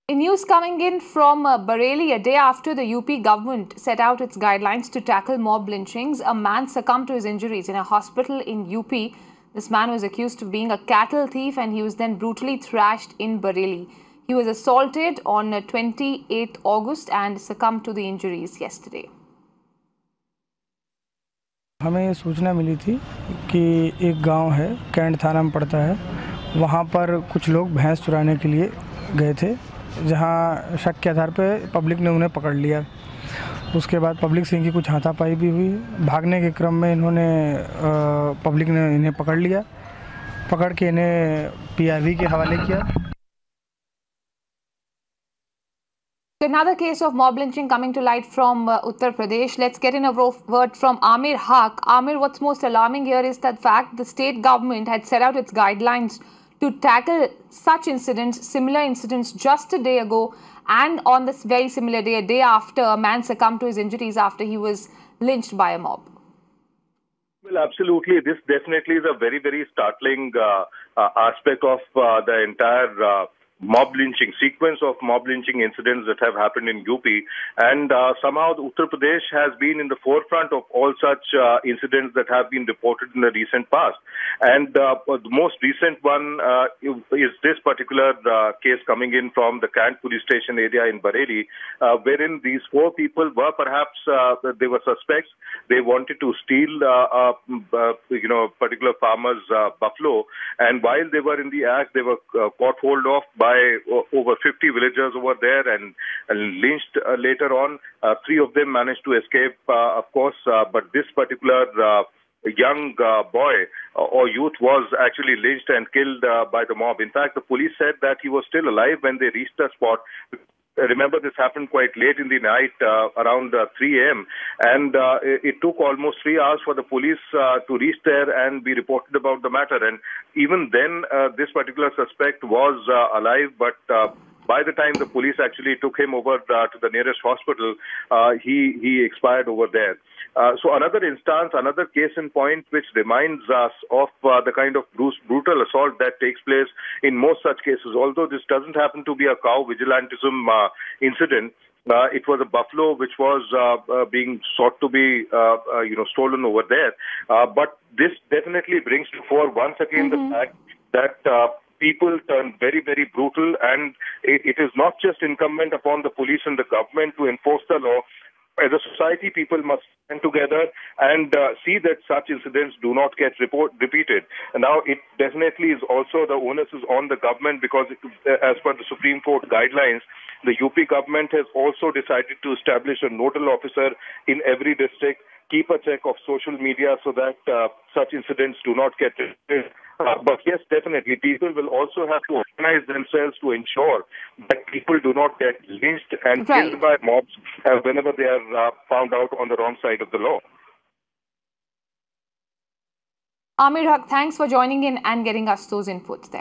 In news coming in from Bareily, a day after the UP government set out its guidelines to tackle mob lynchings, a man succumbed to his injuries in a hospital in UP. This man was accused of being a cattle thief and he was then brutally thrashed in Bareily. He was assaulted on 28 August and succumbed to the injuries yesterday. हमें ये सूचना मिली थी कि एक गांव है, cantt थाना में पड़ता है, वहाँ पर कुछ लोग भैंस चुराने के लिए गए थे, जहाँ शक के आधार पे पब्लिक ने उन्हें पकड़ लिया। उसके बाद पब्लिक से इनकी कुछ हाथापाई भी हुई। भागने के क्रम में पब्लिक ने इन्हें पकड़ लिया, पकड़ के इन्हें पीआरवी के हवाले किया। Another case of mob lynching coming to light from Uttar Pradesh. Let's get in a word from Amir Haq. Amir, what's most alarming here is that fact the state government had set out its guidelines to tackle such incidents, similar incidents, just a day ago, and on this very similar day, a day after, a man succumbed to his injuries after he was lynched by a mob. Well, absolutely. This definitely is a very, very startling aspect of the entire mob lynching, sequence of mob lynching incidents that have happened in UP. And somehow Uttar Pradesh has been in the forefront of all such incidents that have been reported in the recent past. And the most recent one is this particular case coming in from the Kant police station area in Bareily, wherein these four people were perhaps, they were suspects. They wanted to steal, particular farmer's buffalo. And while they were in the act, they were caught hold of by over 50 villagers over there and lynched later on. Three of them managed to escape, of course, but this particular young boy or youth was actually lynched and killed by the mob. In fact, the police said that he was still alive when they reached the spot. Remember, this happened quite late in the night, around 3 a.m. And it took almost 3 hours for the police to reach there and be reported about the matter. And even then, this particular suspect was alive, but by the time the police actually took him over to the nearest hospital, he expired over there. So another instance, another case in point, which reminds us of the kind of brutal assault that takes place in most such cases. Although this doesn't happen to be a cow vigilantism incident, it was a buffalo which was being sought to be, stolen over there. But this definitely brings to fore once again the fact that people turn very, very brutal, and it is not just incumbent upon the police and the government to enforce the law. As a society, people must stand together and see that such incidents do not get repeated. And now, it definitely is also the onus is on the government because, as per the Supreme Court guidelines, the UP government has also decided to establish a nodal officer in every district, keep a check of social media so that such incidents do not get repeated. But yes, definitely, people will also have to organize themselves to ensure that people do not get lynched and killed by mobs whenever they are found out on the wrong side of the law. Amir Haq, thanks for joining in and getting us those inputs there.